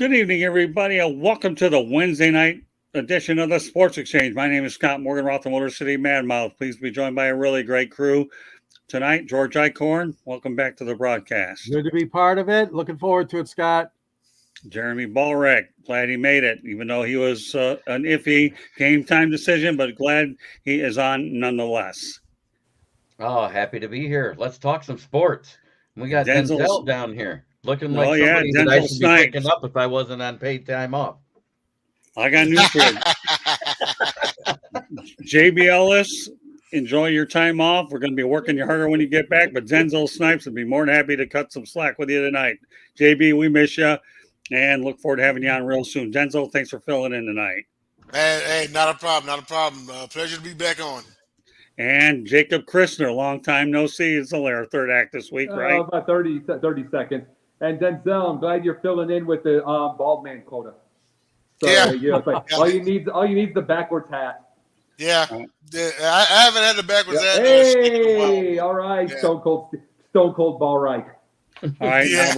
Good evening, everybody, and welcome to the Wednesday night edition of the Sports Exchange. My name is Scott Morgan, Roth, the Motor City Madmouth. Pleased to be joined by a really great crew tonight. George Eichhorn, welcome back to the broadcast. Good to be part of it. Looking forward to it, Scott. Jeremy Ballreck, glad he made it, even though he was an iffy game time decision, but glad he is on nonetheless. Oh, happy to be here. Let's talk some sports. We got Denzel down here, looking like somebody that I should be picking up if I wasn't on paid time off. I got news for you. JB Ellis, enjoy your time off. We're going to be working you harder when you get back, but Denzel Snipes would be more than happy to cut some slack with you tonight. JB, we miss you and look forward to having you on real soon. Denzel, thanks for filling in tonight. Hey, not a problem. Pleasure to be back on. And Jacob Christner, long time no see. It's only our third act this week, right? About 30 seconds. And Denzel, I'm glad you're filling in with the bald man quota. So, yeah. It's like all you need is the backwards hat. Yeah. I haven't had the backwards hat. Hey, all right. Yeah. Stone Cold Ball right. All right. Yeah.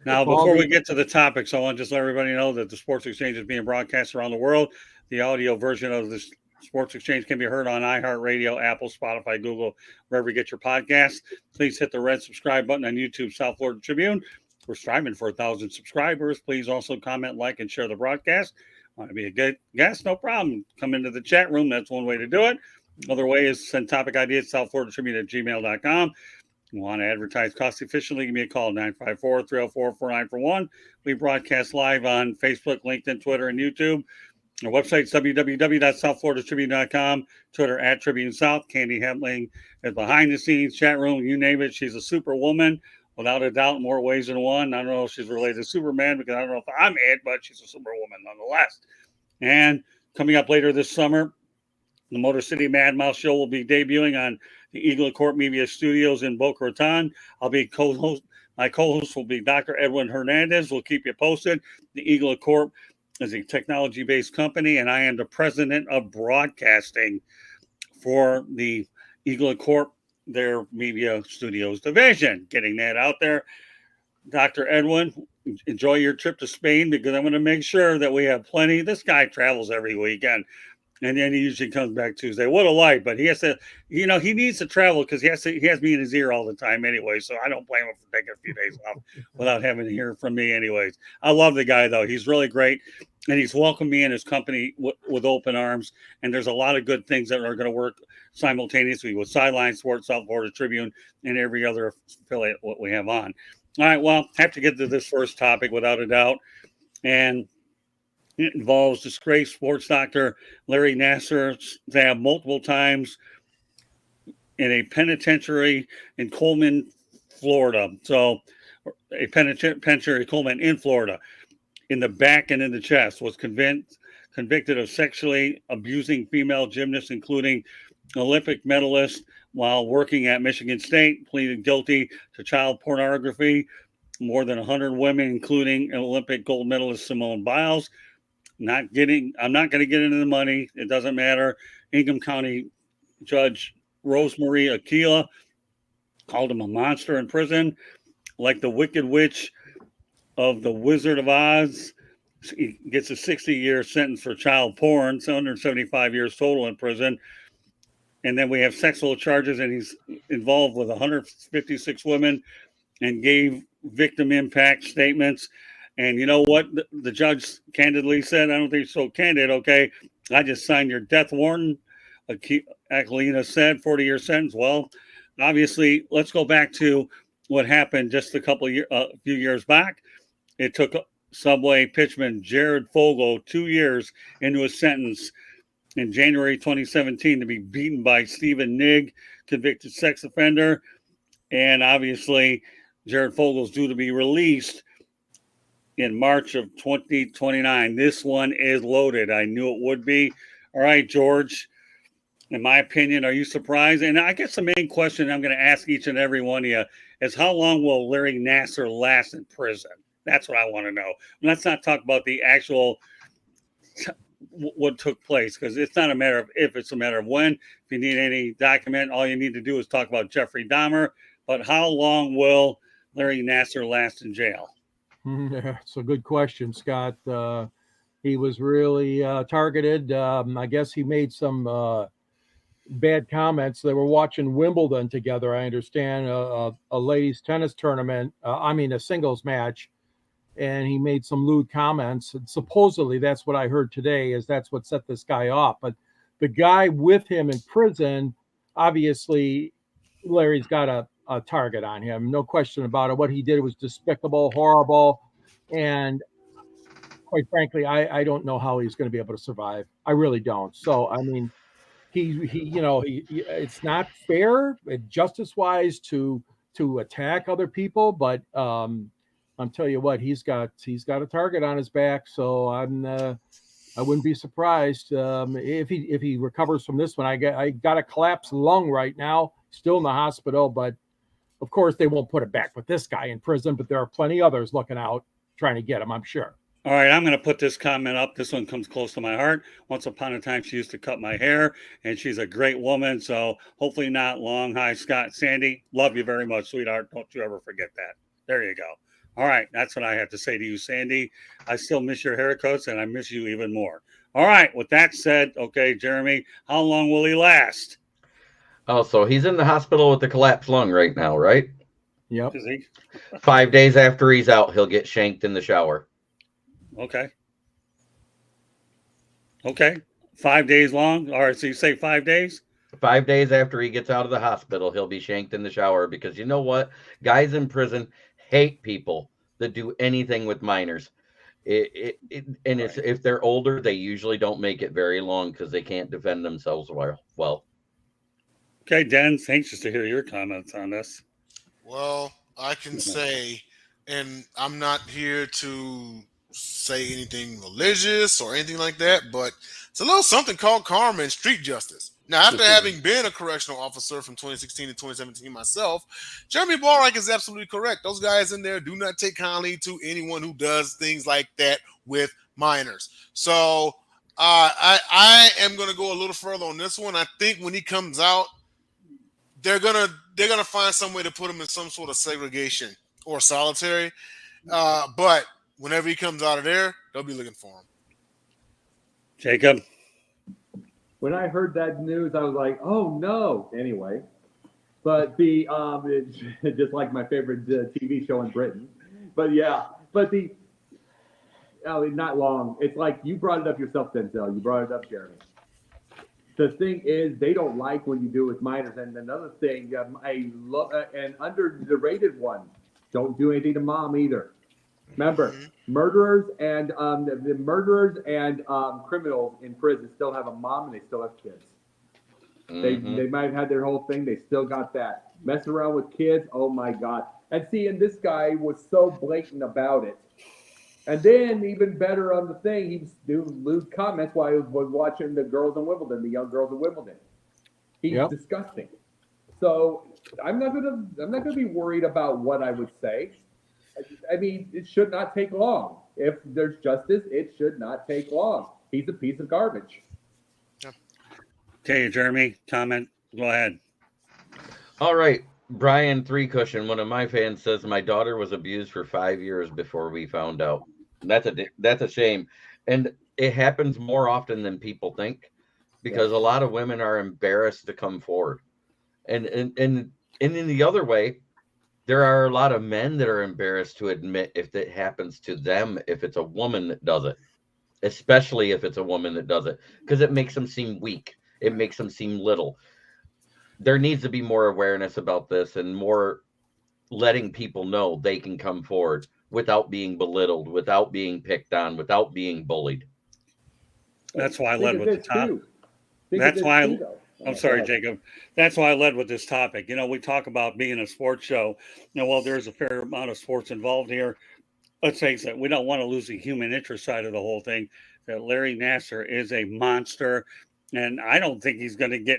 Now, before we get to the topics, I want to just let everybody know that the Sports Exchange is being broadcast around the world. The audio version of this Sports Exchange can be heard on iHeartRadio, Apple, Spotify, Google, wherever you get your podcasts. Please hit the red subscribe button on YouTube, South Florida Tribune. We're striving for 1,000 subscribers. Please also comment, like, and share the broadcast. Want to be a good guest? No problem. Come into the chat room. That's one way to do it. Another way is send topic ideas, southfloridatribune@gmail.com. Want to advertise cost efficiently? Give me a call, 954-304-4941. We broadcast live on Facebook, LinkedIn, Twitter, and YouTube. Our website is www.southfloridatribune.com. Twitter @TribuneSouth. Candy Hemling is behind the scenes, chat room, you name it. She's a superwoman, without a doubt, in more ways than one. I don't know if she's related to Superman because I don't know if I'm it, but she's a superwoman nonetheless. And coming up later this summer, the Motor City Madmouth Show will be debuting on the Eagle Corp Media Studios in Boca Raton. I'll be co-host. My co-host will be Dr. Edwin Hernandez. We'll keep you posted. The Eagle Corp is a technology-based company, and I am the president of broadcasting for the Eagle Corp, their media studios division. Getting that out there. Dr. Edwin, enjoy your trip to Spain because I'm going to make sure that we have plenty. This guy travels every weekend. And then he usually comes back Tuesday. What a life. But he has to, he needs to travel because he has me in his ear all the time anyway. So I don't blame him for taking a few days off without having to hear from me anyways. I love the guy, though. He's really great. And he's welcomed me in his company with open arms. And there's a lot of good things that are going to work simultaneously with Sideline Sports, South Florida Tribune, and every other affiliate what we have on. All right, well, have to get to this first topic without a doubt. And it involves disgraced sports doctor Larry Nassar stabbed multiple times in a penitentiary in Coleman, Florida. So a penitentiary Coleman in Florida, in the back and in the chest, was convicted of sexually abusing female gymnasts, including Olympic medalist, while working at Michigan State, pleaded guilty to child pornography. More than 100 women, including Olympic gold medalist Simone Biles. I'm not going to get into the money. It doesn't matter. Ingham County Judge Rosemarie Aquila called him a monster in prison, like the Wicked Witch of the Wizard of Oz. He gets a 60-year sentence for child porn, 175 years total in prison. And then we have sexual charges, and he's involved with 156 women and gave victim impact statements. And you know what the judge candidly said? I don't think so candid. Okay, I just signed your death warrant. Aquilina said, 40-year sentence. Well, obviously, let's go back to what happened just a few years back. It took Subway pitchman Jared Fogle 2 years into his sentence in January 2017 to be beaten by Stephen Nigg, convicted sex offender. And obviously, Jared Fogle's due to be released in March of 2029. This one is loaded. I knew it would be. All right, George, in my opinion, are you surprised? And I guess the main question I'm going to ask each and every one of you is, how long will Larry Nassar last in prison? That's what I want to know. Let's not talk about the actual what took place, because it's not a matter of if, it's a matter of when. If you need any document, all you need to do is talk about Jeffrey Dahmer. But how long will Larry Nassar last in jail? Yeah, it's a good question, Scott. He was really targeted. I guess he made some bad comments. They were watching Wimbledon together. I understand a ladies' tennis tournament. A singles match, and he made some lewd comments. And supposedly, that's what I heard today. That's what set this guy off. But the guy with him in prison, obviously, Larry's got a target on him. No question about it. What he did was despicable, horrible, and quite frankly, I don't know how he's going to be able to survive. I really don't. So I mean, it's not fair, justice wise, to attack other people, but I'm telling you what, he's got a target on his back. So I wouldn't be surprised if he recovers from this one. I got a collapsed lung right now, still in the hospital, but of course they won't put it back with this guy in prison. But there are plenty others looking out trying to get him, I'm sure. All right, I'm going to put this comment up. This one comes close to my heart. Once upon a time, she used to cut my hair, and she's a great woman. So hopefully not long. Hi, Scott. Sandy, love you very much, sweetheart. Don't you ever forget that. There you go. All right, that's what I have to say to you, Sandy. I still miss your haircuts, and I miss you even more. All right, with that said, okay, Jeremy, how long will he last? Oh, so he's in the hospital with the collapsed lung right now, right? Yep. 5 days after he's out, he'll get shanked in the shower. Okay. 5 days long. All right. So you say 5 days? 5 days after he gets out of the hospital, he'll be shanked in the shower, because you know what? Guys in prison hate people that do anything with minors. If they're older, they usually don't make it very long because they can't defend themselves well. Okay, Den's anxious to hear your comments on this. Well, I can say, and I'm not here to say anything religious or anything like that, but it's a little something called karma and street justice. Now, after having been a correctional officer from 2016 to 2017 myself, Jeremy Ballreich is absolutely correct. Those guys in there do not take kindly to anyone who does things like that with minors. So I am going to go a little further on this one. I think when he comes out, they're gonna find some way to put him in some sort of segregation or solitary. But whenever he comes out of there, they'll be looking for him. Jacob? When I heard that news, I was like, oh, no. Anyway. But it's just like my favorite TV show in Britain. But, yeah. But not long. It's like you brought it up yourself, Denzel. You brought it up, Jeremy. The thing is, they don't like when you do with minors. And another thing, I love an underrated one. Don't do anything to mom either. Remember, murderers and the murderers and criminals in prison still have a mom and they still have kids. They might have had their whole thing. They still got that. Mess around with kids. Oh my God. And this guy was so blatant about it. And then even better on the thing, he was doing lewd comments while he was watching the girls in Wimbledon, the young girls in Wimbledon. He's disgusting. So I'm not gonna be worried about what I would say. I mean, it should not take long. If there's justice, it should not take long. He's a piece of garbage. Okay, Jeremy, comment. Go ahead. All right. Brian Three Cushion, one of my fans, says my daughter was abused for 5 years before we found out. That's a shame. And it happens more often than people think, because a lot of women are embarrassed to come forward. And in the other way, there are a lot of men that are embarrassed to admit if it happens to them, if it's a woman that does it, especially if it's a woman that does it, because it makes them seem weak. It makes them seem little. There needs to be more awareness about this and more letting people know they can come forward without being belittled, without being picked on, without being bullied. That's why I led with the topic. That's why I'm sorry, Jacob. That's why I led with this topic. You know, we talk about being a sports show. You know, while there's a fair amount of sports involved here, let's face it, we don't want to lose the human interest side of the whole thing. That Larry Nassar is a monster, and I don't think he's going to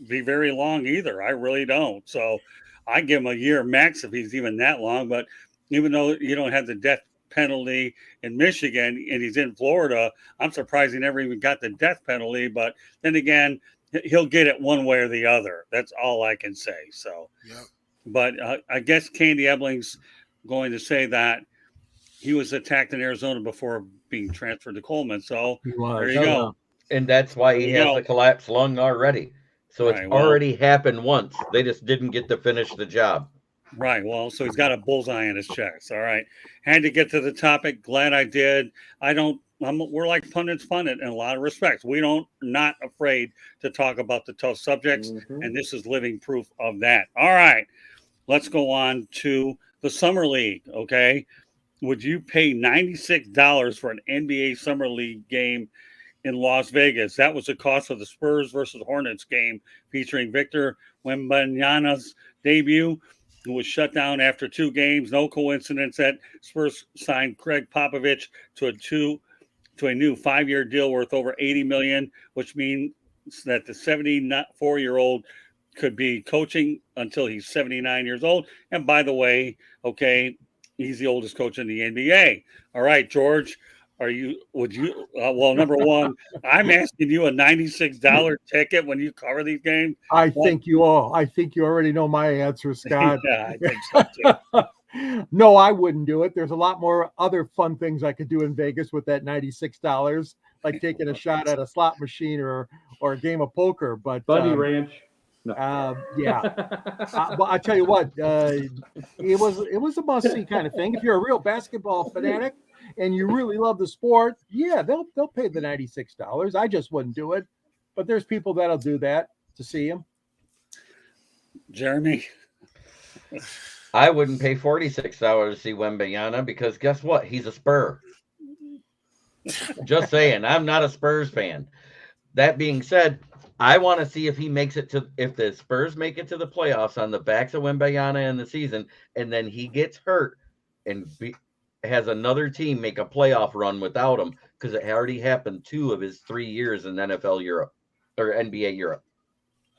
be very long either. I really don't. So I give him a year max if he's even that long. But even though you don't have the death penalty in Michigan and he's in Florida, I'm surprised he never even got the death penalty. But then again, he'll get it one way or the other. That's all I can say. So, but I guess Candy Ebling's going to say that he was attacked in Arizona before being transferred to Coleman. So He was. there you go. And that's why he There you has go. the collapsed lung already. So Right, it's well- already happened once. They just didn't get to finish the job. Right. Well, so he's got a bullseye on his chest. All right. Had to get to the topic. Glad I did. We're like pundits fun in a lot of respects. We don't not afraid to talk about the tough subjects, Mhm. and this is living proof of that. All right. Let's go on to the Summer League. Okay. Would you pay $96 for an NBA Summer League game in Las Vegas? That was the cost of the Spurs versus Hornets game featuring Victor Wembanyama's debut, who was shut down after 2 games. No coincidence that Spurs signed Craig Popovich to a new 5-year deal worth over $80 million, which means that the 74-year-old could be coaching until he's 79 years old. And by the way, okay, he's the oldest coach in the NBA. All right, George, well, number one, I'm asking you a $96 ticket when you cover these games. I think you already know my answer, Scott. Yeah, I think so too. No, I wouldn't do it. There's a lot more other fun things I could do in Vegas with that $96, like taking a shot at a slot machine or a game of poker. But Bunny Ranch. No. yeah. Well, I tell you what, it was a must see kind of thing. If you're a real basketball fanatic and you really love the sport, yeah, they'll pay the $96. I just wouldn't do it, but there's people that'll do that to see him. Jeremy, I wouldn't pay $46 to see Wembanyama because guess what? He's a Spur. Just saying, I'm not a Spurs fan. That being said, I want to see if the Spurs make it to the playoffs on the backs of Wembanyama in the season, and then he gets hurt and has another team make a playoff run without him, because it already happened 2 of his 3 years in NFL Europe or NBA Europe.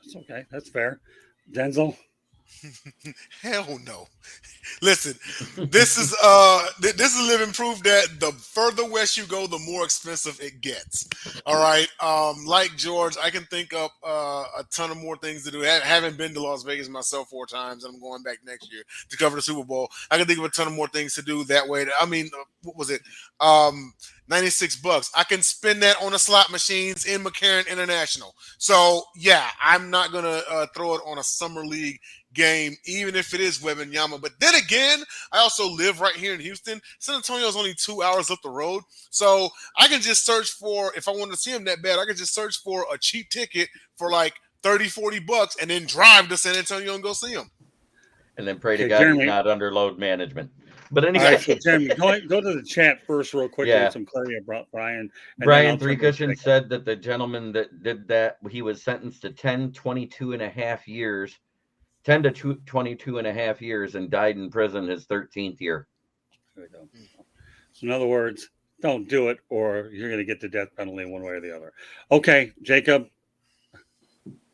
that's okay. That's fair. Denzel. Hell no. Listen, this is living proof that the further west you go, the more expensive it gets. All right. Like George, I can think of a ton of more things to do. Having been to Las Vegas myself 4 times, and I'm going back next year to cover the Super Bowl. I can think of a ton of more things to do that way. I mean, what was it? $96. I can spend that on the slot machines in McCarran International. So yeah, I'm not gonna throw it on a summer league game, even if it is Wembanyama. But then again, I also live right here in Houston. San Antonio is only 2 hours up the road, so I can just search for, if I wanted to see him that bad, I could just search for a cheap ticket for like $30-$40 and then drive to San Antonio and go see him. And then pray to Okay, God Jeremy. he's not under load management. But All anyway, right, so Jeremy, go to the chat first real quick. Yeah. Get some clarity about Brian. and then Brian I'll turn Three to Cushion Jacob. said that the gentleman that did that, he was sentenced to 22 and a half years, 10 to 22 and a half years, and died in prison his 13th year. There we go. So in other words, don't do it, or you're going to get the death penalty one way or the other. Okay, Jacob.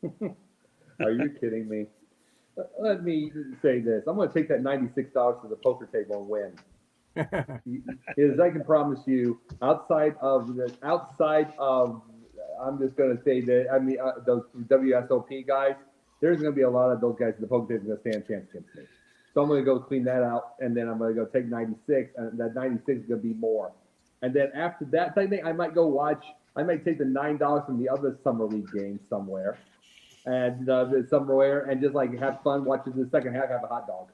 Are you kidding me? Let me say this. I'm going to take that $96 to the poker table and win. Is I can promise you, outside of, I'm just going to say that, I mean, those WSOP guys, there's going to be a lot of those guys in the poker table that stand a chance against me. So I'm going to go clean that out, and then I'm going to go take 96, and that 96 is going to be more. And then after that, I think I might take the $9 from the other summer league game somewhere, and somewhere, and just like have fun watching the second half, have a hot dog.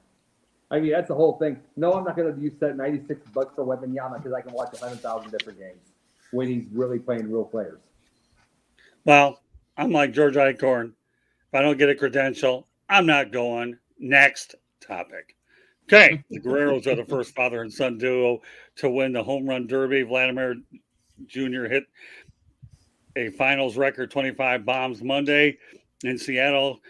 I mean, that's the whole thing. No, I'm not going to use that $96 for Wembanyama because I can watch 100,000 different games when he's really playing real players. Well, I'm like George Eichhorn. If I don't get a credential, I'm not going. Next topic. Okay, the Guerreros are the first father and son duo to win the home run derby. Vladimir Jr. hit a finals record 25 bombs Monday in Seattle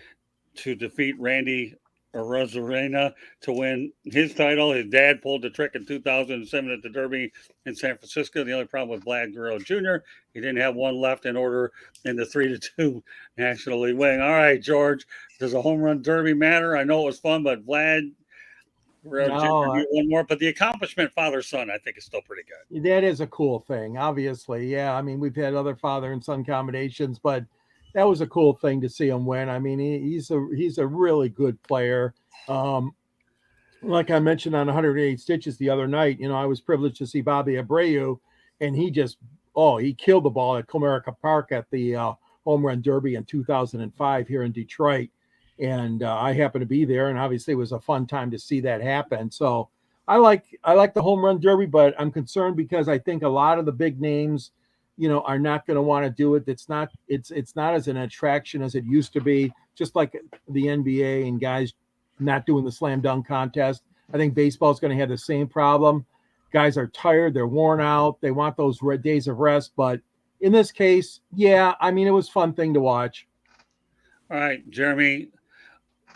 to defeat Randy Arozarena to win his title. His dad pulled the trick in 2007 at the Derby in San Francisco. The only problem with Vlad Guerrero Jr., he didn't have one left in order in the 3-2 National League win. All right, George, does a home run derby matter? I know it was fun, but Vlad Guerrero Jr. need one more. But the accomplishment father-son, I think, is still pretty good. That is a cool thing, obviously. Yeah, I mean, we've had other father and son combinations, but that was a cool thing to see him win. I mean, he's a really good player. Like I mentioned on 108 Stitches the other night, I was privileged to see Bobby Abreu, and he killed the ball at Comerica Park at the Home Run Derby in 2005 here in Detroit. And I happened to be there, and obviously it was a fun time to see that happen. So I like the Home Run Derby, but I'm concerned because I think a lot of the big names, are not going to want to do it. It's not as an attraction as it used to be, just like the NBA and guys not doing the slam dunk contest. I think baseball is going to have the same problem. Guys are tired, they're worn out, they want those days of rest. But in this case, yeah, I mean, it was a fun thing to watch. All right, Jeremy,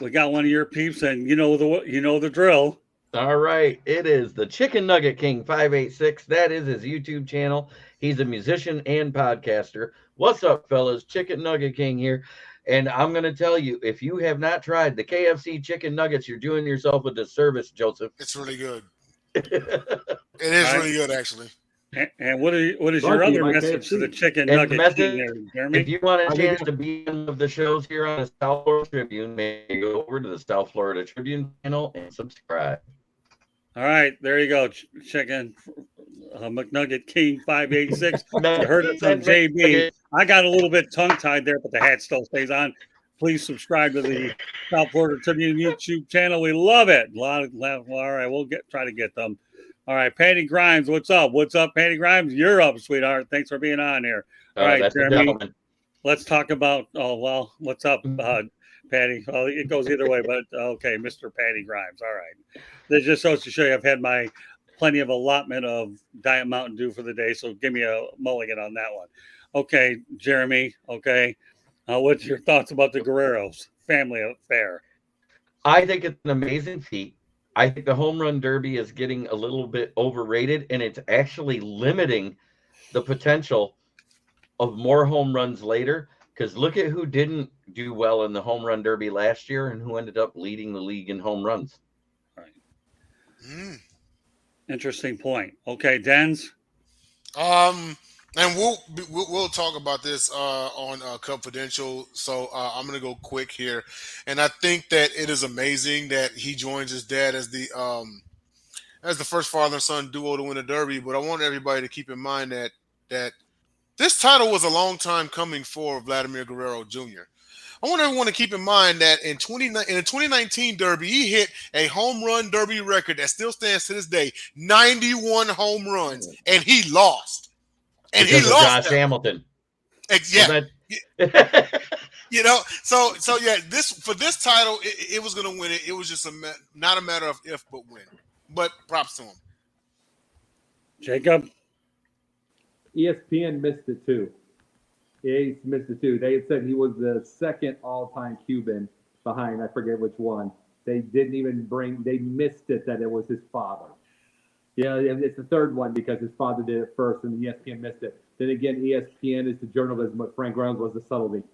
we got one of your peeps, and you know the drill. All right, it is the Chicken Nugget King 586. That is his YouTube channel. He's a musician and podcaster. What's up, fellas? Chicken Nugget King here. And I'm going to tell you, if you have not tried the KFC chicken nuggets, you're doing yourself a disservice, Joseph. It's really good. It is really good, actually. And what is your other message to the Chicken Nugget King there, Jeremy? If you want a chance to be in one of the shows here on the South Florida Tribune, maybe go over to the South Florida Tribune channel and subscribe. All right, there you go, Chicken McNugget King 586. You heard it from JB. I got a little bit tongue-tied there, but the hat still stays on. Please subscribe to the South Florida Tribune YouTube channel. We love it. All right, we'll try to get them. All right, Patty Grimes, what's up? What's up, Patty Grimes? You're up, sweetheart. Thanks for being on here. All right, Jeremy, let's talk about, what's up, Patty? Well, it goes either way, but okay, Mr. Patty Grimes. All right. This just goes to show you I've had my plenty of allotment of Diet Mountain Dew for the day, so give me a mulligan on that one. Okay, Jeremy, okay. What's your thoughts about the Guerreros family affair? I think it's an amazing feat. I think the home run derby is getting a little bit overrated, and it's actually limiting the potential of more home runs later. Because look at who didn't do well in the home run derby last year and who ended up leading the league in home runs. Right. Interesting point. Okay, Dens. And we'll talk about this on Confidential. So I'm gonna go quick here, and I think that it is amazing that he joins his dad as the first father and son duo to win a derby. But I want everybody to keep in mind that this title was a long time coming for Vladimir Guerrero Jr. I want everyone to keep in mind that in the 2019 Derby, he hit a home run derby record that still stands to this day, 91 home runs, and he lost. And because he lost Josh Hamilton. Yeah. So yeah, this title, it was going to win it. It was just not a matter of if, but when. But props to him. Jacob? ESPN missed it too. He missed it too. They had said he was the second all-time Cuban behind, I forget which one. They didn't even they missed it that it was his father. Yeah, it's the third one because his father did it first and ESPN missed it. Then again, ESPN is the journalism, but Frank Reynolds was the subtlety.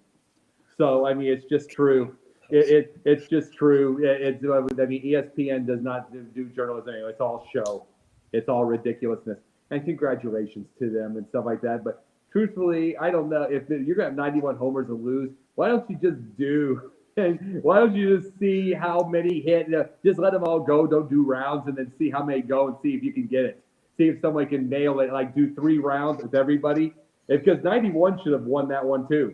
So, I mean, it's just true. It's just true. ESPN does not do journalism anyway. It's all show. It's all ridiculousness. And congratulations to them and stuff like that. But truthfully, I don't know. If you're going to have 91 homers and lose, why don't you just do – and why don't you just see how many hit? Just let them all go. Don't do rounds, and then see how many go and see if you can get it. See if somebody can nail it. Like do 3 rounds with everybody. Because 91 should have won that one too.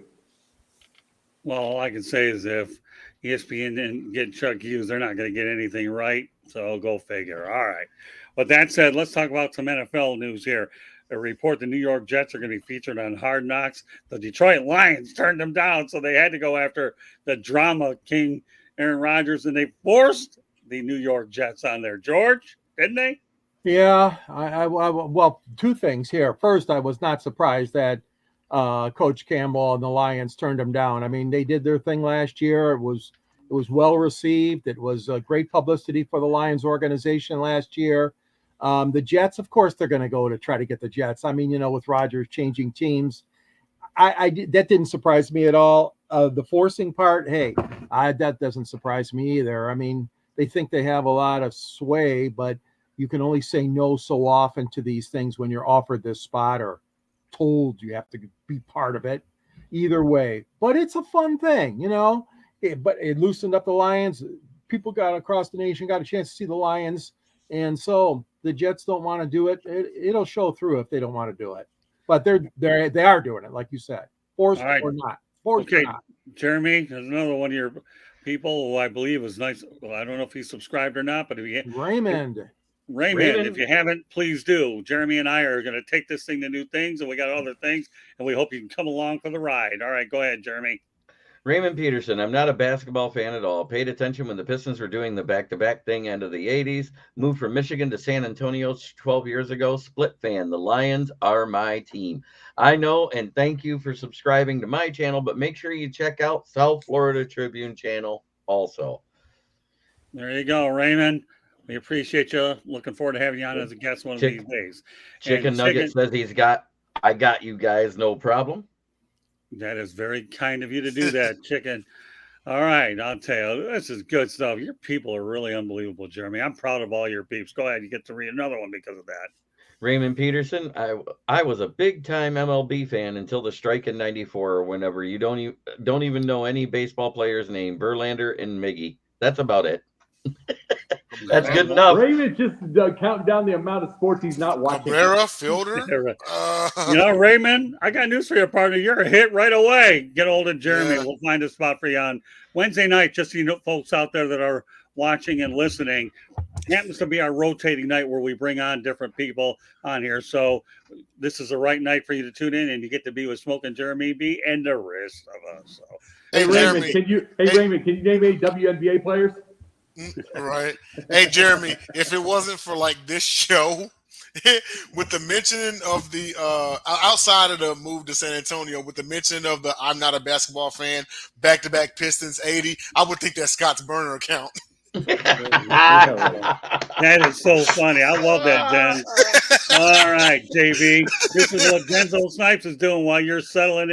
Well, all I can say is if ESPN didn't get Chuck Hughes, they're not going to get anything right. So go figure. All right. With that said, let's talk about some NFL news here. A report the New York Jets are going to be featured on Hard Knocks. The Detroit Lions turned them down, so they had to go after the drama king, Aaron Rodgers, and they forced the New York Jets on there. George, didn't they? Yeah. Well, 2 things here. First, I was not surprised that Coach Campbell and the Lions turned them down. I mean, they did their thing last year. It was well received. It was great publicity for the Lions organization last year. The Jets, of course, they're going to go to try to get the Jets. I mean, with Rodgers changing teams, that didn't surprise me at all. The forcing part, hey, that doesn't surprise me either. I mean, they think they have a lot of sway, but you can only say no so often to these things when you're offered this spot or told you have to be part of it. Either way, but it's a fun thing, but it loosened up the Lions. people got across the nation got a chance to see the Lions, and so the Jets don't want to do it. It'll show through if they don't want to do it, but they are doing it, like you said, forced All right. or not. Forced or Okay, not. Jeremy, there's another one of your people who I believe is nice. Well, I don't know if he's subscribed or not, but if you Raymond. Raymond, if you haven't, please do. Jeremy and I are going to take this thing to new things, and we got other things, and we hope you can come along for the ride. All right, go ahead, Jeremy. Raymond Peterson, I'm not a basketball fan at all. Paid attention when the Pistons were doing the back-to-back thing end of the 80s. Moved from Michigan to San Antonio 12 years ago. Split fan. The Lions are my team. I know, and thank you for subscribing to my channel, but make sure you check out South Florida Tribune channel also. There you go, Raymond. We appreciate you. Looking forward to having you on as a guest one of these days. Chicken Nugget says I got you guys, no problem. That is very kind of you to do that, Chicken. All right, I'll tell you, this is good stuff. Your people are really unbelievable, Jeremy. I'm proud of all your peeps. Go ahead, you get to read another one because of that. Raymond Peterson, I was a big time MLB fan until the strike in '94 or whenever. You don't even know any baseball player's name. Verlander and Miggy. That's about it. That's good enough. Raymond's just counting down the amount of sports he's not watching. Cabrera, fielder. You know, Raymond, I got news for you, partner. You're a hit right away. Get hold of Jeremy. Yeah. We'll find a spot for you on Wednesday night. Just so you know, folks out there that are watching and listening, happens to be our rotating night where we bring on different people on here. So this is the right night for you to tune in, and you get to be with Smoking Jeremy B and the rest of us. So, Hey, Raymond, Jeremy. Raymond, can you name any WNBA players? Right. Hey, Jeremy, if it wasn't for like this show, with the mentioning of the outside of the move to San Antonio, with the mention of the I'm not a basketball fan, back-to-back Pistons 80, I would think that's Scott's burner account. that is so funny. I love that, Den. All right, JB. This is what Denzel Snipes is doing while you're settling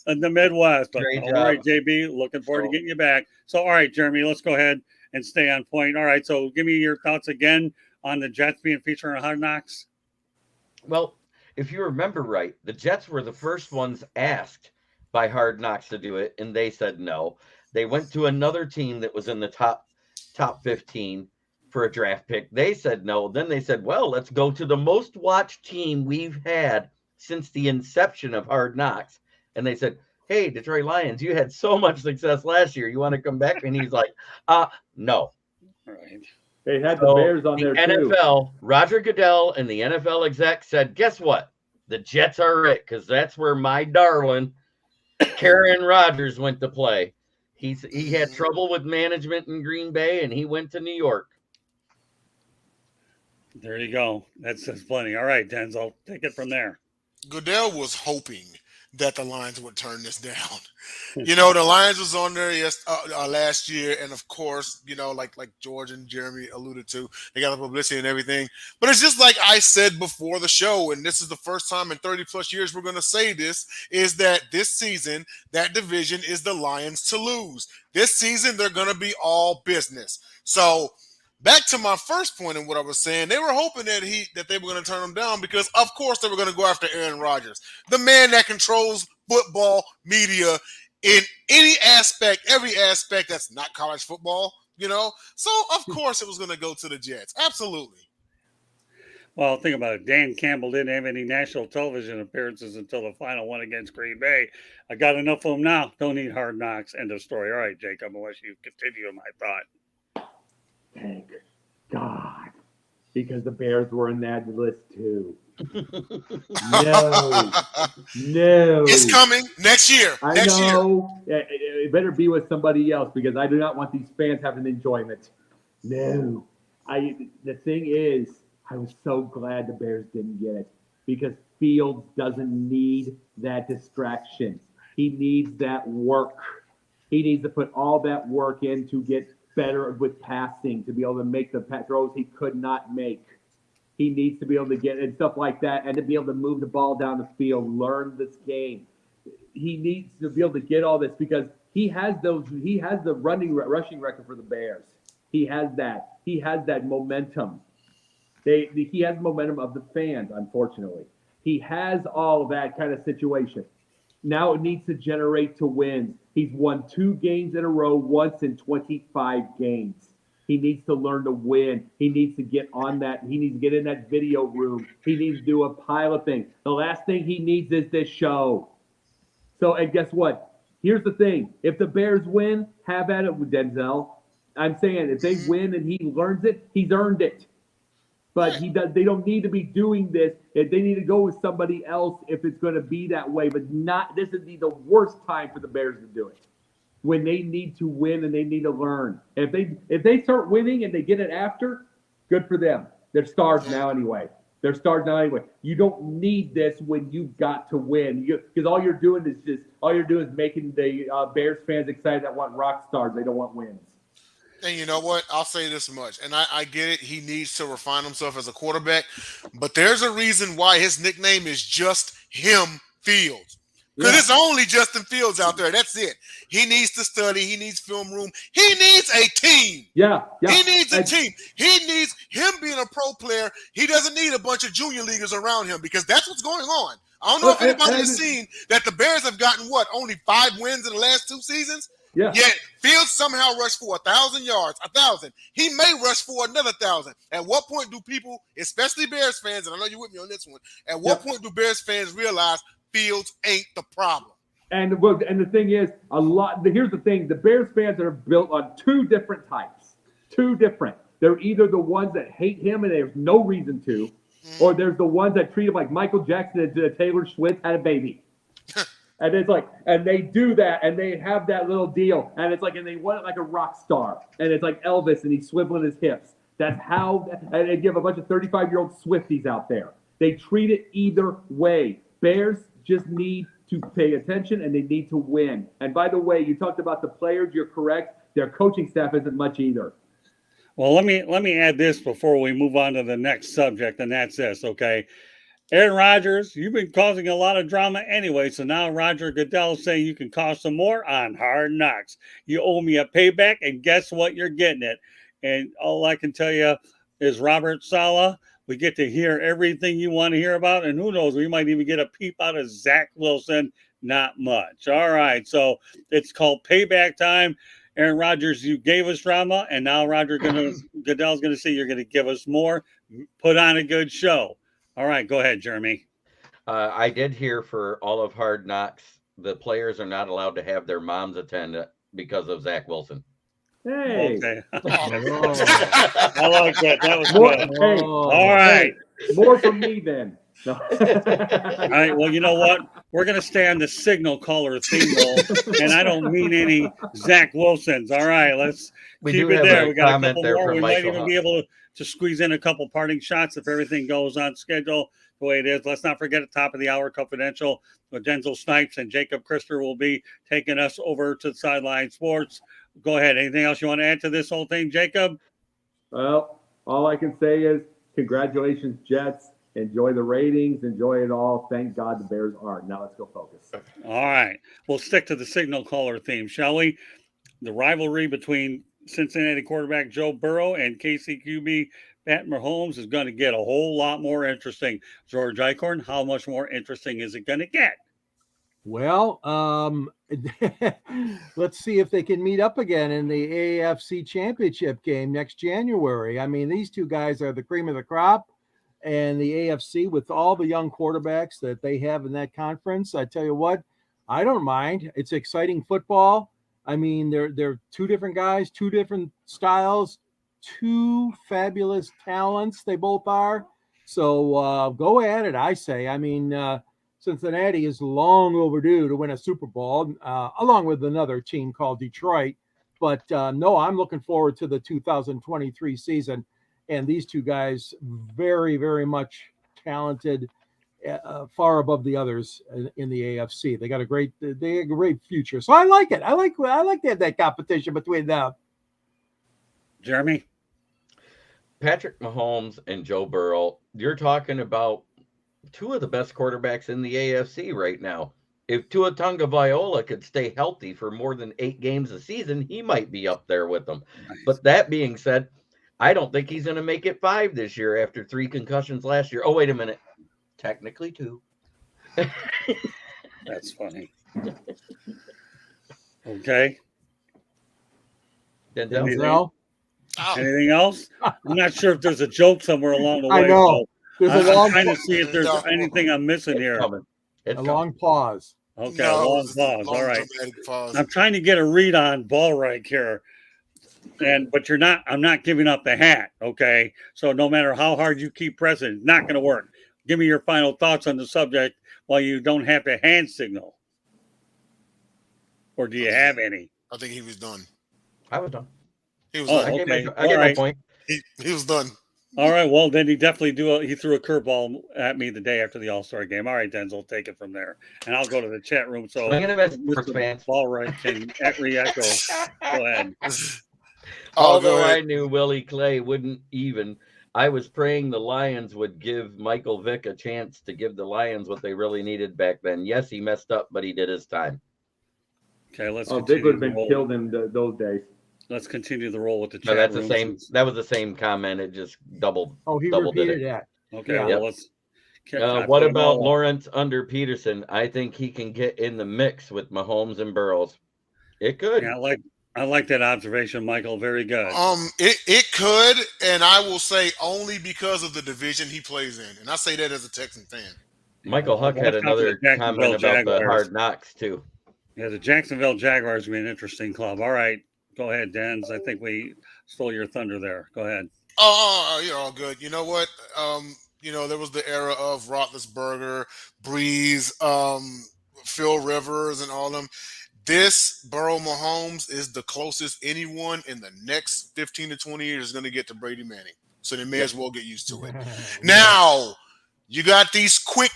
in the Midwest. But, Great all job. right, JB. Looking forward to getting you back. So, all right, Jeremy, let's go ahead and stay on point. All right, so give me your thoughts again on the Jets being featured on Hard Knocks. Well, if you remember right, the Jets were the first ones asked by Hard Knocks to do it, and they said no. They went to another team that was in the top 15 for a draft pick. They said no. Then they said, well, let's go to the most watched team we've had since the inception of Hard Knocks. And they said, hey, Detroit Lions, you had so much success last year. You want to come back? And he's like, no. Right. They had the Bears on there too. NFL, Roger Goodell and the NFL exec said, guess what? The Jets are it, because that's where my darling Karen Rodgers went to play. He had trouble with management in Green Bay, and he went to New York. There you go. That's plenty. All right, Denzel, take it from there. Goodell was hoping that the Lions would turn this down. You know, the Lions was on there last year, and of course, you know, like George and Jeremy alluded to, they got the publicity and everything. But it's just like I said before the show, and this is the first time in 30 plus years we're going to say this, is that this season, that division is the Lions to lose. This season, they're going to be all business. So back to my first point in what I was saying, they were hoping that they were going to turn them down because, of course, they were going to go after Aaron Rodgers, the man that controls football media in any aspect, every aspect that's not college football, you know? So, of course, it was going to go to the Jets. Absolutely. Well, think about it. Dan Campbell didn't have any national television appearances until the final one against Green Bay. I got enough of them now. Don't need Hard Knocks. End of story. All right, Jacob, unless you continue my thought. Thank God, because the Bears were in that list too. No. It's coming next year. I Next year. know. It better be with somebody else because I do not want these fans having enjoyment. No. The thing is, I was so glad the Bears didn't get it because Fields doesn't need that distraction. He needs that work. He needs to put all that work in to get better with passing, to be able to make the throws he could not make. He needs to be able to get and stuff like that and to be able to move the ball down the field, learn this game. He needs to be able to get all this because he has the rushing record for the Bears. He has that. He has that momentum. He has momentum of the fans, unfortunately. He has all of that kind of situation. Now it needs to generate to wins. He's won 2 games in a row once in 25 games. He needs to learn to win. He needs to get on that. He needs to get in that video room. He needs to do a pile of things. The last thing he needs is this show. So, and guess what? Here's the thing. If the Bears win, have at it with Denzel. I'm saying if they win and he learns it, he's earned it. But they don't need to be doing this. If they need to go with somebody else if it's going to be that way. But this is the worst time for the Bears to do it. When they need to win and they need to learn. If they start winning and they get it after, good for them. They're stars now anyway. You don't need this when you've got to win. Because all you're doing is making the Bears fans excited that want rock stars. They don't want wins. And you know what? I'll say this much, and I get it. He needs to refine himself as a quarterback, but there's a reason why his nickname is Just Him Fields. Because it's only Justin Fields out there. That's it. He needs to study. He needs film room. He needs a team. Yeah. He needs a team. He needs him being a pro player. He doesn't need a bunch of junior leaguers around him because that's what's going on. I don't know if anybody has seen that the Bears have gotten only 5 wins in the last 2 seasons. Yeah. Yet Fields somehow rushed for 1,000 yards, 1,000. He may rush for another 1,000. At what point do people, especially Bears fans, and I know you're with me on this one, at what point do Bears fans realize Fields ain't the problem? And the thing is, here's the thing: the Bears fans are built on 2 different types. 2 different. They're either the ones that hate him and there's no reason to, or there's the ones that treat him like Michael Jackson and Taylor Swift had a baby. And it's like, and they do that, and they have that little deal, and it's like, and they want it like a rock star, and it's like Elvis, and he's swiveling his hips. That's how, and they give a bunch of 35-year-old Swifties out there. They treat it either way. Bears just need to pay attention, and they need to win. And by the way, you talked about the players. You're correct. Their coaching staff isn't much either. Well, let me add this before we move on to the next subject, and that's this, okay? Aaron Rodgers, you've been causing a lot of drama anyway, so now Roger Goodell is saying you can cause some more on Hard Knocks. You owe me a payback, and guess what? You're getting it. And all I can tell you is Robert Saleh, we get to hear everything you want to hear about, and who knows, we might even get a peep out of Zach Wilson. Not much. All right, so it's called payback time. Aaron Rodgers, you gave us drama, and now Goodell's going to say you're going to give us more. Put on a good show. All right, go ahead, Jeremy. I did hear for all of Hard Knocks, the players are not allowed to have their moms attend because of Zach Wilson. Hey. Okay. Oh. I like that. That was More, good. hey, All right. more from me then. No. All right. Well, you know what? We're going to stay on the signal caller theme, and I don't mean any Zach Wilsons. All right. Let's keep it there. We got a couple more. We might even be able to squeeze in a couple parting shots if everything goes on schedule the way it is. Let's not forget at the top of the hour confidential with Denzel Snipes and Jacob Christer will be taking us over to Sideline Sports. Go ahead. Anything else you want to add to this whole thing, Jacob? Well, all I can say is congratulations, Jets. Enjoy the ratings. Enjoy it all. Thank God the Bears aren't. Now let's go focus. All right. We'll stick to the signal caller theme, shall we? The rivalry between Cincinnati quarterback Joe Burrow and KCQB Pat Mahomes is going to get a whole lot more interesting. George Eichhorn, how much more interesting is it going to get? Well, let's see if they can meet up again in the AFC Championship game next January. I mean, these 2 guys are the cream of the crop, and the AFC with all the young quarterbacks that they have in that conference. I tell you what, I don't mind. It's exciting football. I mean, they're 2 different guys, 2 different styles, 2 fabulous talents. They both are. So go at it, I say. I mean, Cincinnati is long overdue to win a Super Bowl, along with another team called Detroit. But no, I'm looking forward to the 2023 season. And these 2 guys, very, very much talented, far above the others in the AFC. They got a great future. So I like it. I like to have that competition between them. Jeremy? Patrick Mahomes and Joe Burrow, you're talking about 2 of the best quarterbacks in the AFC right now. If Tua Tagovailoa could stay healthy for more than 8 games a season, he might be up there with them. Nice. But that being said, I don't think he's going to make it 5 this year after 3 concussions last year. Oh, wait a minute. Technically 2. That's funny. Okay. Denzel? Anything? Denzel? Oh, Anything else? I'm not sure if there's a joke somewhere along the way. I know. There's So a I'm long, trying to see if there's No. anything I'm missing here. Coming. It's a long coming. pause. Okay, no, it long was a pause. long All right. dramatic pause. I'm trying to get a read on Ballreich here. But I'm not giving up the hat. Okay. So no matter how hard you keep pressing, it's not going to work. Give me your final thoughts on the subject while you don't have to hand signal. Or do you have any? I think he was done. I was done. He was Oh, I done. get okay. my All right. point. He was done. All right. Well, then he definitely he threw a curveball at me the day after the All-Star game. All right, Denzel, take it from there. And I'll go to the chat room. So Swing and a miss, Spurs Mr. fans. Ballreich can re-echo. Go ahead. Oh, go Although I ahead. knew Willie Clay wouldn't even, I was praying the Lions would give Michael Vick a chance to give the Lions what they really needed back then. Yes, he messed up, but he did his time. Okay, let's Oh, Vic continue would have the been roll. killed in those days. Let's continue the roll with the No, chat that's the room. same. That was the same comment. It just doubled. Oh, he Double did repeated that. Okay, Yeah. well, let's. I What put 'em about all up. Lawrence under Peterson? I think he can get in the mix with Mahomes and Burrows. It could. Yeah, I like that observation, Michael. Very good. It could, and I will say only because of the division he plays in, and I say that as a Texan fan. Michael Huck had Watch out for another the comment Jacksonville about the Jaguars. hard knocks too. Yeah, the Jacksonville Jaguars will be an interesting club. All right, go ahead, Dens. I think we stole your thunder there. Go ahead. Oh, you're all good. You know what? There was the era of Roethlisberger, Breeze, Phil Rivers, and all them. This Burrow Mahomes is the closest anyone in the next 15 to 20 years is going to get to Brady Manning. So they may as well get used to it. Now, you got these quick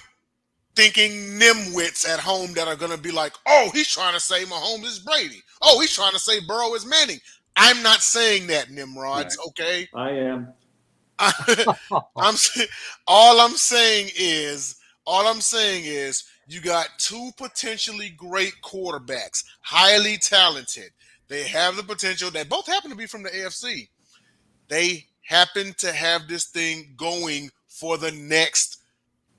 thinking nimwits at home that are going to be like, oh, he's trying to say Mahomes is Brady. Oh, he's trying to say Burrow is Manning. I'm not saying that, Nimrods, okay? I am. All I'm saying is you got two potentially great quarterbacks, highly talented. They have the potential. They both happen to be from the AFC. They happen to have this thing going for the next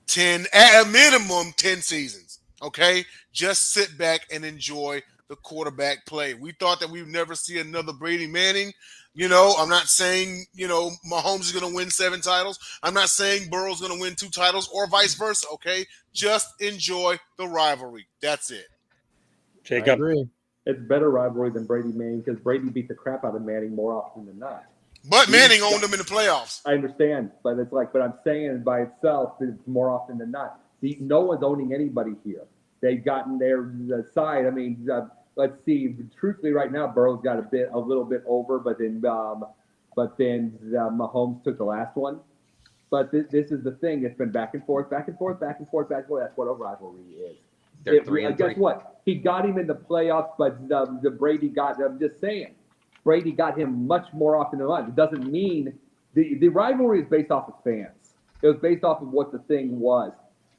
10, at a minimum 10 seasons. Okay? Just sit back and enjoy the quarterback play. We thought that we'd never see another Brady Manning. I'm not saying, Mahomes is going to win 7 titles. I'm not saying Burrow's going to win 2 titles or vice versa, okay? Just enjoy the rivalry. That's it. I Jacob. agree. It's better rivalry than Brady Manning because Brady beat the crap out of Manning more often than not. But Manning owned them in the playoffs. I understand, but but I'm saying by itself, it's more often than not. No one's owning anybody here. They've gotten their side. I mean, let's see. Truthfully, right now, Burrow's got a little bit over, but then Mahomes took the last one. But this is the thing. It's been back and forth, back and forth, back and forth, back and forth. That's what a rivalry is. They're 3-3. Guess what? He got him in the playoffs, but the Brady got. I'm just saying, Brady got him much more often than not. It doesn't mean the rivalry is based off of fans. It was based off of what the thing was.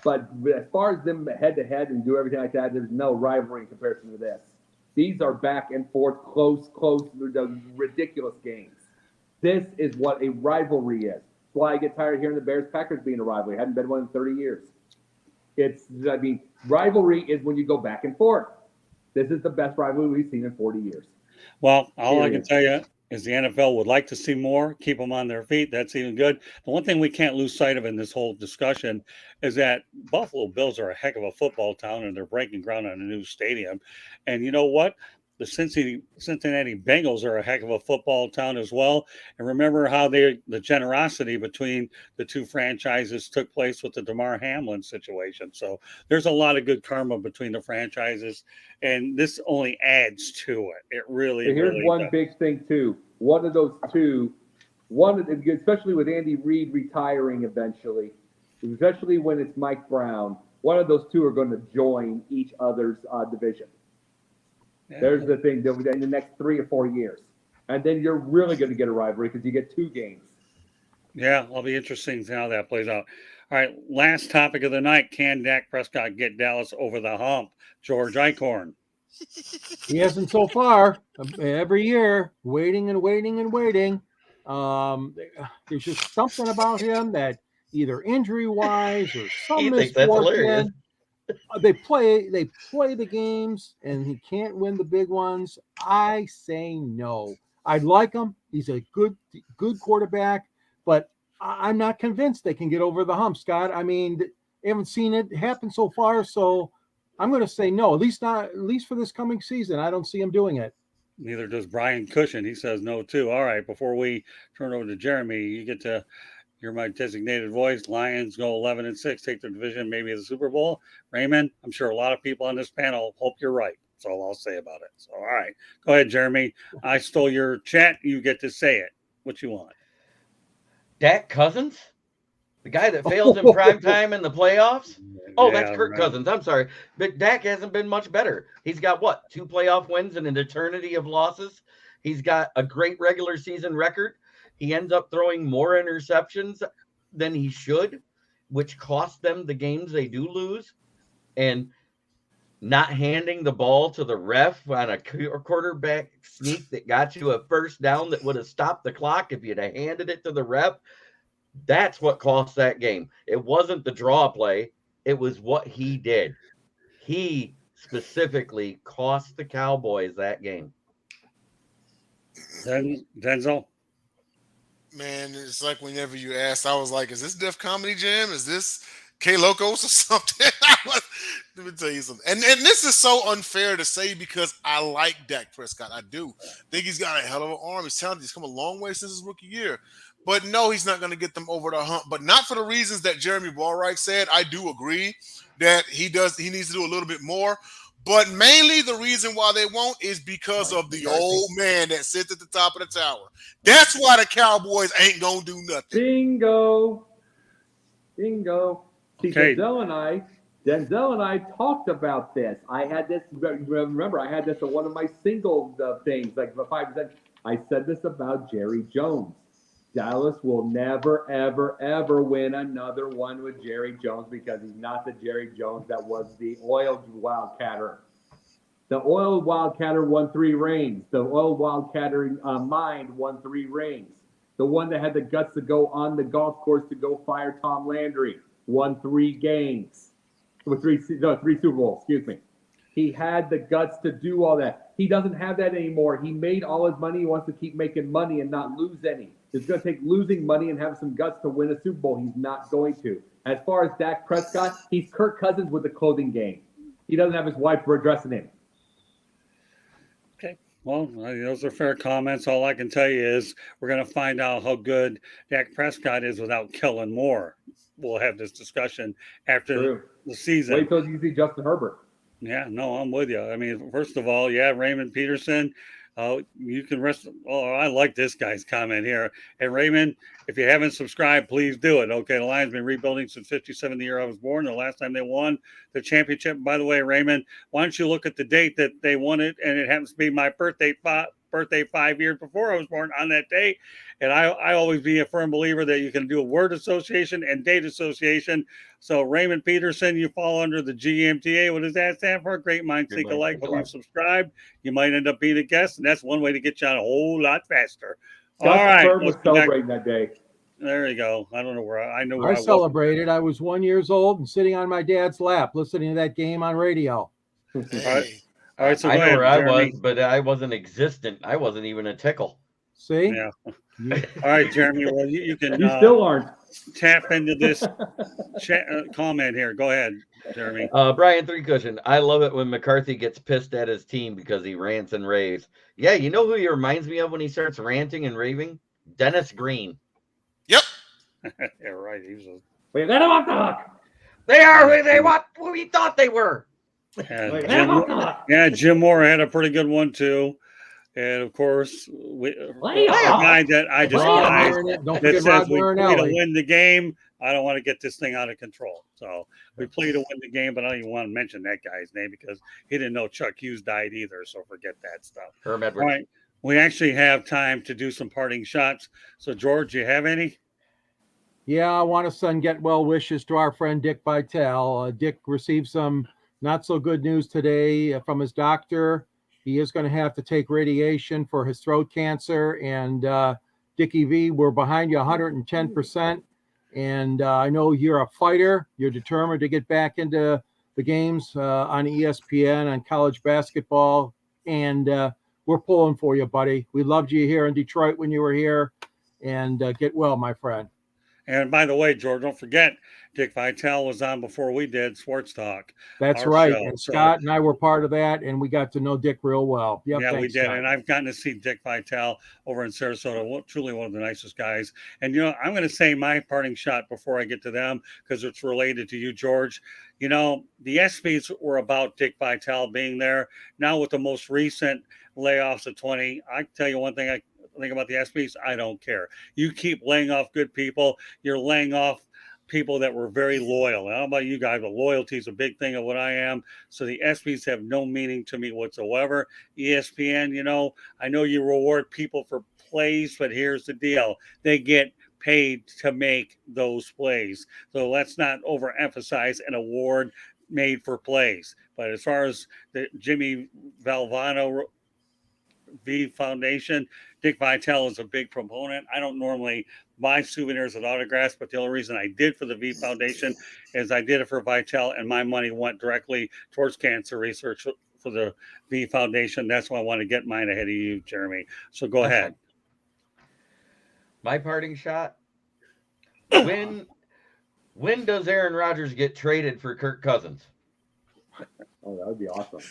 But as far as them head to head and do everything like that, there's no rivalry in comparison to this. These are back and forth, close, ridiculous games. This is what a rivalry is. That's why I get tired of hearing the Bears-Packers being a rivalry. It hadn't been one in 30 years. Rivalry is when you go back and forth. This is the best rivalry we've seen in 40 years. Well, all I can tell you is the NFL would like to see more, keep them on their feet. That's even good. The one thing we can't lose sight of in this whole discussion is that Buffalo Bills are a heck of a football town, and they're breaking ground on a new stadium. And you know what? The Cincinnati Bengals are a heck of a football town as well. And remember how the generosity between the two franchises took place with the Damar Hamlin situation. So there's a lot of good karma between the franchises, and this only adds to it. It really, Here's really one does. big thing too. One of those two, especially with Andy Reid retiring eventually, especially when it's Mike Brown, one of those two are going to join each other's division. There's the thing in the next 3 or 4 years. And then you're really going to get a rivalry because you get 2 games. Yeah, it'll be interesting to see how that plays out. All right, last topic of the night. Can Dak Prescott get Dallas over the hump? George Eichhorn. He hasn't so far. Every year, waiting and waiting and waiting. There's just something about him that either injury-wise or some He thinks that's hilarious. misfortune. they play the games, and he can't win the big ones. I say no. I like him. He's a good quarterback, but I'm not convinced they can get over the hump, Scott. I mean, they haven't seen it happen so far, so I'm going to say no. At least for this coming season, I don't see him doing it. Neither does Brian Cushion. He says no too. All right, before we turn over to Jeremy, you're my designated voice. Lions go 11-6, take the division, maybe the Super Bowl. Raymond, I'm sure a lot of people on this panel hope you're right. That's all I'll say about it. So, all right, go ahead, Jeremy. I stole your chat. You get to say it. What you want? Dak Cousins, the guy that fails in prime time in the playoffs. Oh, Yeah, that's Kirk right. Cousins. I'm sorry, but Dak hasn't been much better. He's got what, 2 playoff wins and an eternity of losses. He's got a great regular season record. He ends up throwing more interceptions than he should, which cost them the games they do lose. And not handing the ball to the ref on a quarterback sneak that got you a first down that would have stopped the clock if you'd have handed it to the ref. That's what cost that game. It wasn't the draw play. It was what he did. He specifically cost the Cowboys that game. Denzel? Man, it's like whenever you asked, I was like, is this Def Comedy Jam? Is this K Locos or something? Let me tell you something. And this is so unfair to say because I like Dak Prescott. I do. Think he's got a hell of an arm. He's talented. He's come a long way since his rookie year. But no, he's not going to get them over the hump. But not for the reasons that Jeremy Ballreich said. I do agree that he needs to do a little bit more. But mainly the reason why they won't is because of the old man that sits at the top of the tower. That's why the Cowboys ain't going to do nothing. Bingo. See, Okay. Denzel and I talked about this. I had this, remember, I had this on one of my single things, like the 5%. I said this about Jerry Jones. Dallas will never, ever, ever win another one with Jerry Jones because he's not the Jerry Jones that was the oil wildcatter. The oil wildcatter won 3 rings. The oil wildcatter mind won 3 rings. The one that had the guts to go on the golf course to go fire Tom Landry won 3 games. With 3 Super Bowls, excuse me. He had the guts to do all that. He doesn't have that anymore. He made all his money. He wants to keep making money and not lose any. It's going to take losing money and have some guts to win a Super Bowl. He's not going to. As far as Dak Prescott, he's Kirk Cousins with the clothing game. He doesn't have his wife dressing him. Okay. Well, those are fair comments. All I can tell you is we're going to find out how good Dak Prescott is without Kellen Moore. We'll have this discussion after the season. Wait till you see Justin Herbert. Yeah, no, I'm with you. I mean, first of all, Raymond Peterson, you can rest. Oh, I like this guy's comment here. And Raymond, if you haven't subscribed, please do it. Okay, the Lions been rebuilding since 57, the year I was born. The last time they won the championship. By the way, Raymond, why don't you look at the date that they won it? And it happens to be my birthday 5 years before I was born on that day. And I always be a firm believer that you can do a word association and date association. So Raymond Peterson, you fall under the GMTA. What does that stand for? Great minds think alike. If you subscribe, you might end up being a guest, and that's one way to get you on a whole lot faster. All right, Bird was celebrating that day. There you go. I don't know where I know. I celebrated. I was 1 year old and sitting on my dad's lap listening to that game on radio. Hey. All right, so I go know ahead, where I Jeremy. was, but I wasn't existent. I wasn't even a tickle. See? Yeah. All right, Jeremy. Well, you can You still aren't. tap into this comment here. Go ahead, Jeremy. Brian 3 Cushion. I love it when McCarthy gets pissed at his team because he rants and raves. Yeah, you know who he reminds me of when he starts ranting and raving? Dennis Green. Yep. Yeah, right. He was Wait, let him off the hook. They are who we thought they were. Wait, let him off the hook. Jim Moore had a pretty good one too, and of course, a guy that I despise Don't that forget says Rod we play to Marinelli. win the game. I don't want to get this thing out of control. So we play to win the game, but I don't even want to mention that guy's name because he didn't know Chuck Hughes died either. So forget that stuff. Herm All Edwards. right, we actually have time to do some parting shots. So George, you have any? Yeah, I want to send get well wishes to our friend Dick Vitale. Dick received some not so good news today from his doctor. He is going to have to take radiation for his throat cancer. And Dickie V, we're behind you 110%. And I know you're a fighter. You're determined to get back into the games on ESPN on college basketball, and we're pulling for you, buddy. We loved you here in Detroit when you were here, and get well, my friend. And by the way, George, don't forget, Dick Vitale was on before we did Sports Talk. That's our right. show. And So- Scott and I were part of that, and we got to know Dick real well. Yep, yeah, we thanks, did. Scott. And I've gotten to see Dick Vitale over in Sarasota. Truly one of the nicest guys. And, I'm going to say my parting shot before I get to them because it's related to you, George. The ESPYs were about Dick Vitale being there. Now with the most recent layoffs of 20, I tell you one thing I think about the ESPYs, I don't care. You keep laying off good people. You're laying off people that were very loyal. I don't know about you guys, but loyalty is a big thing of what I am. So the ESPYs have no meaning to me whatsoever. ESPN, I know you reward people for plays, but here's the deal. They get paid to make those plays. So let's not overemphasize an award made for plays. But as far as the Jimmy Valvano V Foundation, Dick Vitale is a big proponent. I don't normally buy souvenirs and autographs, but the only reason I did for the V Foundation is I did it for Vitale, and my money went directly towards cancer research for the V Foundation. That's why I want to get mine ahead of you, Jeremy. So go ahead. My parting shot. When does Aaron Rodgers get traded for Kirk Cousins? Oh, that would be awesome.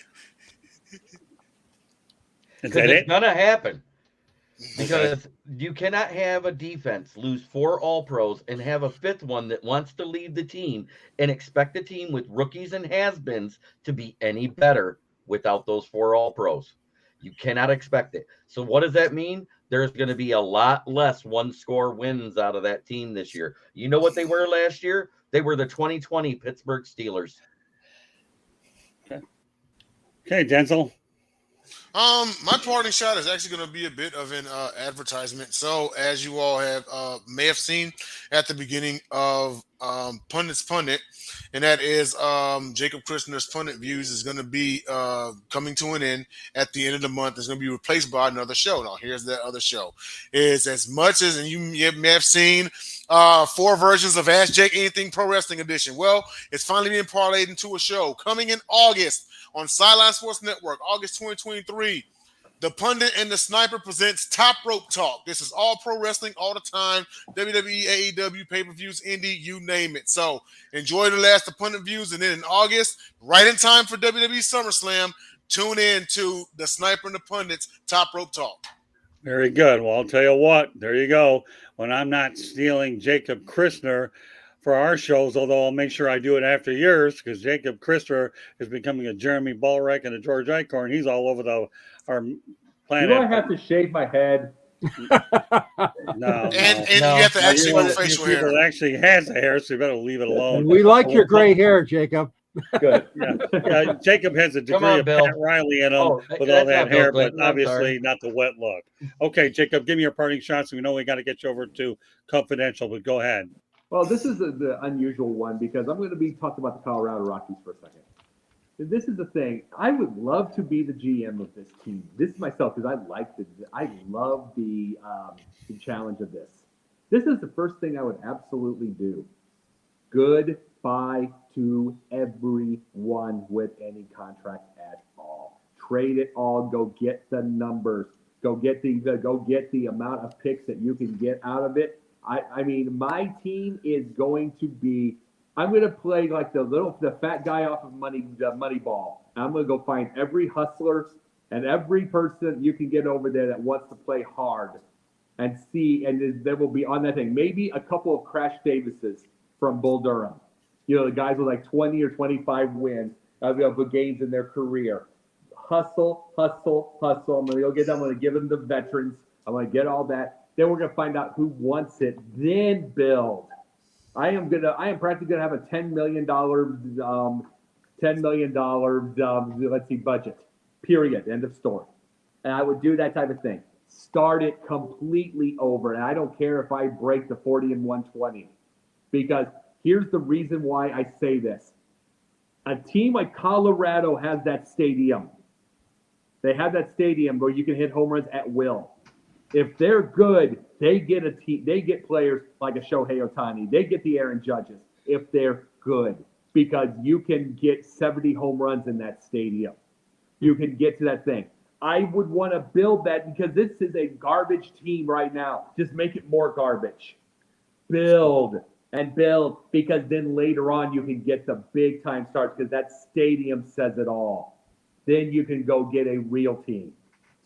Is Because that it's it? gonna happen. Because you cannot have a defense lose 4 All-Pros and have a 5th one that wants to lead the team and expect the team with rookies and has-beens to be any better without those 4 All-Pros. You cannot expect it. So what does that mean? There's going to be a lot less one-score wins out of that team this year. You know what they were last year? They were the 2020 Pittsburgh Steelers. Okay, Denzel. My parting shot is actually going to be a bit of an advertisement. So, as you all may have seen at the beginning of Pundit's Pundit, and that is Jacob Christner's Pundit Views is going to be coming to an end at the end of the month. It's going to be replaced by another show. Now, here's that other show. Is as much as, and you may have seen 4 versions of Ask Jake Anything Pro Wrestling Edition. Well, it's finally being parlayed into a show coming in August on Sideline Sports Network, August 2023. The Pundit and the Sniper presents Top Rope Talk. This is all pro wrestling all the time. WWE, AEW, pay-per-views, indie, you name it. So enjoy the last of Pundit Views. And then in August, right in time for WWE SummerSlam, tune in to the Sniper and the Pundit's Top Rope Talk. Very good. Well, I'll tell you what. There you go. When I'm not stealing Jacob Christner for our shows, although I'll make sure I do it after yours, because Jacob Christner is becoming a Jeremy Ballrec and a George Eichhorn. He's all over our planet. Do I have to shave my head? No. And No. you have to actually You're grow one of the facial few people hair. that actually has the hair, so you better leave it alone. We like your gray hair, Jacob. Good. Yeah, Jacob has a Come degree on, of Bill. Pat Riley in him Oh, with all that's that not Bill hair, Clinton. but I'm obviously sorry. not the wet look. Okay, Jacob, give me your parting shots. We know we got to get you over to confidential, but go ahead. Well, this is the unusual one because I'm going to be talking about the Colorado Rockies for a second. This is the thing. I would love to be the GM of this team. This is myself because I love the challenge of this. This is the first thing I would absolutely do. Goodbye to everyone with any contract at all. Trade it all. Go get the numbers. Go get the amount of picks that you can get out of it. I mean, my team is going to be. I'm going to play like the fat guy off of Moneyball. I'm going to go find every hustler and every person you can get over there that wants to play hard and see. And there will be on that thing, maybe a couple of Crash Davises from Bull Durham. The guys with like 20 or 25 wins of games in their career. Hustle, hustle, hustle. I'm going to go get them. I'm going to give them the veterans. I'm going to get all that. Then we're going to find out who wants it. Then build. I am practically gonna have a $10 million budget. Period. End of story. And I would do that type of thing. Start it completely over. And I don't care if I break the 40 and 120. Because here's the reason why I say this. A team like Colorado has that stadium. They have that stadium where you can hit home runs at will. If they're good, they get players like a Shohei Ohtani. They get the Aaron Judges if they're good. because you can get 70 home runs in that stadium. You can get to that thing. I would want to build that because this is a garbage team right now. Just make it more garbage. Build and build, because then later on you can get the big time starts, because that stadium says it all. Then you can go get a real team.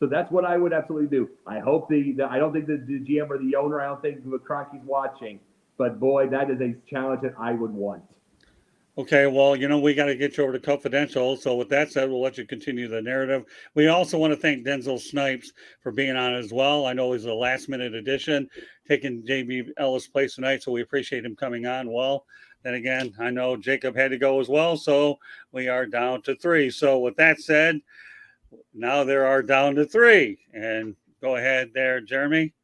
So that's what I would absolutely do. I hope I don't think the GM or the owner, I don't think Kroenke's watching, but boy, that is a challenge that I would want. Okay, well, we got to get you over to Confidential. So with that said, we'll let you continue the narrative. We also want to thank Denzel Snipes for being on as well. I know he's a last-minute addition, taking JB Ellis' place tonight, so we appreciate him coming on. Well, then again, I know Jacob had to go as well, so we are down to 3. So with that said, now there are down to 3. And go ahead there, Jeremy.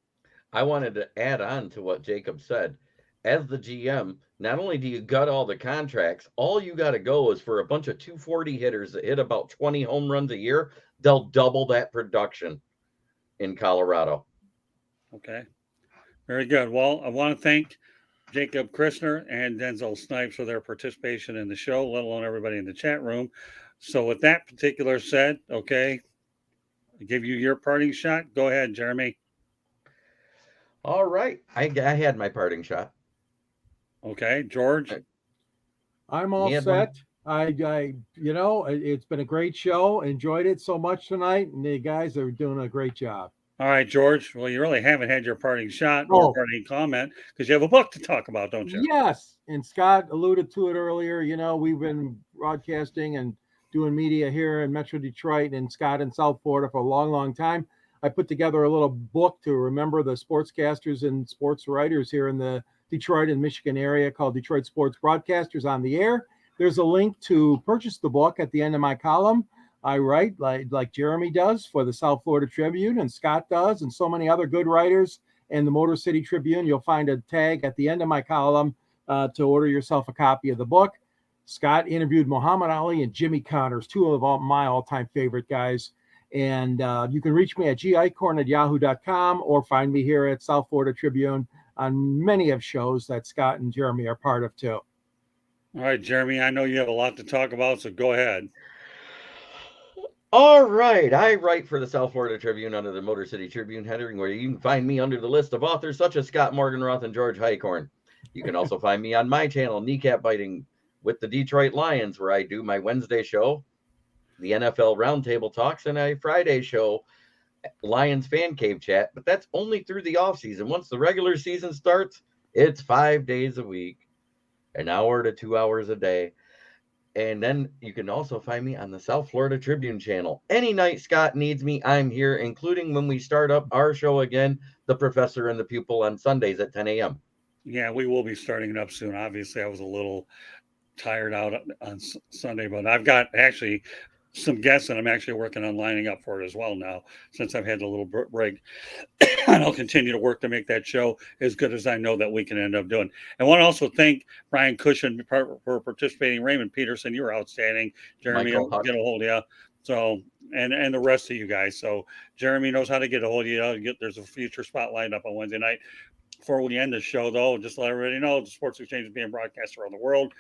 I wanted to add on to what Jacob said. As the GM, not only do you gut all the contracts, all you got to go is for a bunch of 240 hitters that hit about 20 home runs a year. They'll double that production in Colorado. Okay. Very good. Well, I want to thank Jacob Christner and Denzel Snipes for their participation in the show, let alone everybody in the chat room. So with that particular said, okay, I give you your parting shot. Go ahead, Jeremy. All right. I had my parting shot. Okay, George. I'm all set. It's been a great show. Enjoyed it so much tonight, and the guys are doing a great job. All right, George. Well, you really haven't had your parting shot or parting comment because you have a book to talk about, don't you? Yes, and Scott alluded to it earlier. We've been broadcasting and doing media here in Metro Detroit and Scott in South Florida for a long, long time. I put together a little book to remember the sportscasters and sports writers here in the Detroit and Michigan area called Detroit Sports Broadcasters on the Air. There's a link to purchase the book at the end of my column. I write like Jeremy does for the South Florida Tribune, and Scott does, and so many other good writers in the Motor City Tribune. You'll find a tag at the end of my column to order yourself a copy of the book. Scott interviewed Muhammad Ali and Jimmy Connors, two of my all-time favorite guys. And you can reach me at gicorn@yahoo.com or find me here at South Florida Tribune on many of shows that Scott and Jeremy are part of too. All right, Jeremy, I know you have a lot to talk about, so go ahead. All right. I write for the South Florida Tribune under the Motor City Tribune heading, where you can find me under the list of authors such as Scott Morgenroth and George Highcorn. You can also find me on my channel, Kneecap Biting with the Detroit Lions, where I do my Wednesday show, the NFL Roundtable Talks, and a Friday show, Lions Fan Cave Chat. But that's only through the offseason. Once the regular season starts, it's 5 days a week, an hour to 2 hours a day. And then you can also find me on the South Florida Tribune channel. Any night Scott needs me, I'm here, including when we start up our show again, The Professor and the Pupil, on Sundays at 10 a.m. Yeah, we will be starting it up soon. Obviously, I was a little tired out on Sunday, but I've got actually some guests that I'm actually working on lining up for it as well now, since I've had a little break. And I'll continue to work to make that show as good as I know that we can end up doing. I want to also thank Brian Cushion for participating. Raymond Peterson, you were outstanding. Jeremy, I'll get a hold of you. So, and the rest of you guys. So Jeremy knows how to get a hold of you. There's a future spotlight up on Wednesday night. Before we end the show, though, just to let everybody know, the Sports Exchange is being broadcast around the world.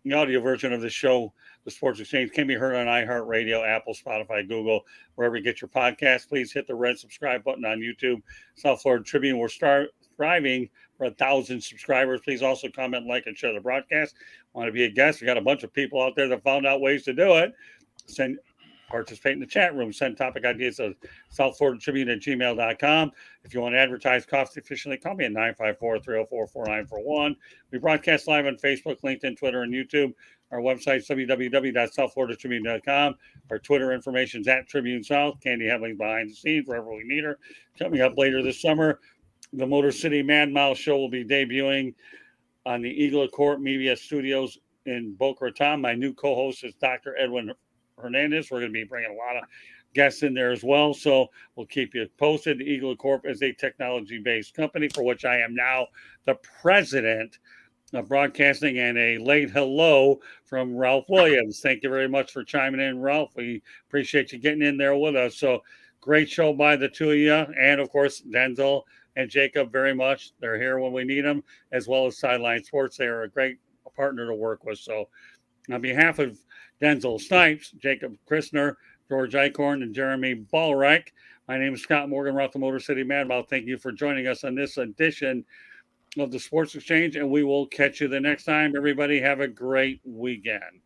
The audio version of the show, the Sports Exchange, can be heard on iHeartRadio, Apple, Spotify, Google, wherever you get your podcast. Please hit the red subscribe button on YouTube. South Florida Tribune, we're striving for 1,000 subscribers. Please also comment, like, and share the broadcast. Want to be a guest? We got a bunch of people out there that found out ways to do it. Participate in the chat room. Send topic ideas to southfloridatribune@gmail.com. If you want to advertise cost efficiently, call me at 954-304-4941. We broadcast live on Facebook, LinkedIn, Twitter, and YouTube. Our website is www.southfloridatribune.com. Our Twitter information is at Tribune South. Candy Hedling's behind the scenes wherever we need her. Coming up later this summer, the Motor City Mad Mouse show will be debuting on the Eagle Court Media Studios in Boca Raton. My new co-host is Dr. Edwin Hernandez. We're going to be bringing a lot of guests in there as well, so we'll keep you posted. Eagle Corp is a technology-based company for which I am now the president of broadcasting, and a late hello from Ralph Williams. Thank you very much for chiming in, Ralph. We appreciate you getting in there with us. So great show by the two of you, and of course Denzel and Jacob very much. They're here when we need them, as well as Sideline Sports. They are a great partner to work with. So On behalf of Denzel Snipes, Jacob Christner, George Eichhorn, and Jeremy Ballreich, my name is Scott Morgan, Roth the Motor City Madball. Thank you for joining us on this edition of the Sports Exchange, and we will catch you the next time. Everybody have a great weekend.